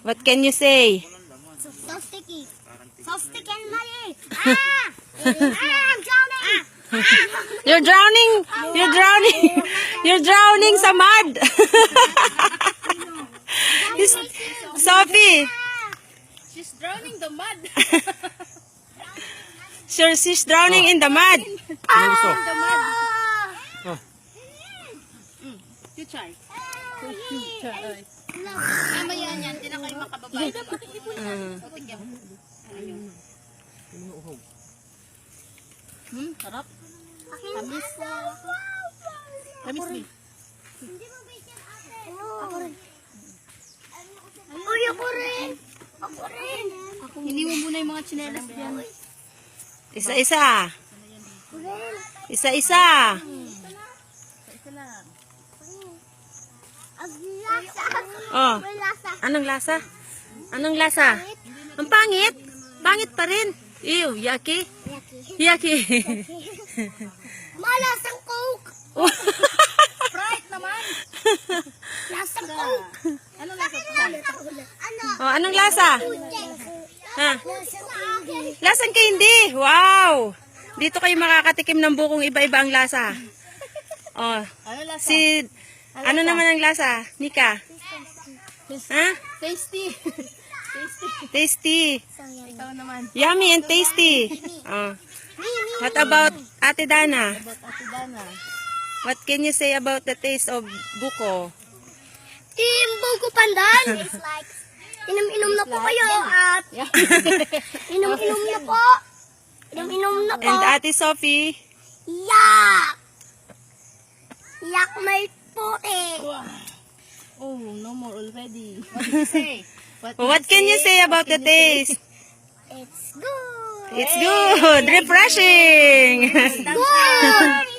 What can you say? So sticky. So sticky and muddy. I'm drowning. You're drowning. You're drowning. You're drowning sa mud. Sophie. She's drowning the mud. Sure, she's drowning in the mud. The mud. You try. Mamaya yan, hindi na kayo makababay. Sarap. Tamis. Tamis din. Uy, ako rin. Ako rin. Hindi mo muna yung mga tsinelas diyan. Isa-isa. Isa-isa. Isa lang. Ang lasa. Oh. May lasa. Anong lasa? Anong lasa? Ang pangit. Pangit pa rin. Ew, yucky. Yucky. Malasang Coke. Sprite naman. Lasang Coke. Ano lasa ito? Ano? Oh, anong lasa? Ha? Lasang akin. Lasang candy. Wow. Dito kayo makakatikim ng bukong iba-iba ang lasa. Oh, Ano lasa? ano naman ang lasa? Nika? Ha? Tasty. Tasty. Ikaw naman. Yummy and tasty. Oh. What about Ate Dana? About Ate Dana. What can you say about the taste of buko? Team Buko Pandan. Inom-inom na po kayo at inom-inom na po. Inom-inom na po. And Ate Sophie? Yak! Yak may puti. Oh, no more already. What did you say? What can you say about the taste? It's good. It's good. Refreshing. Good.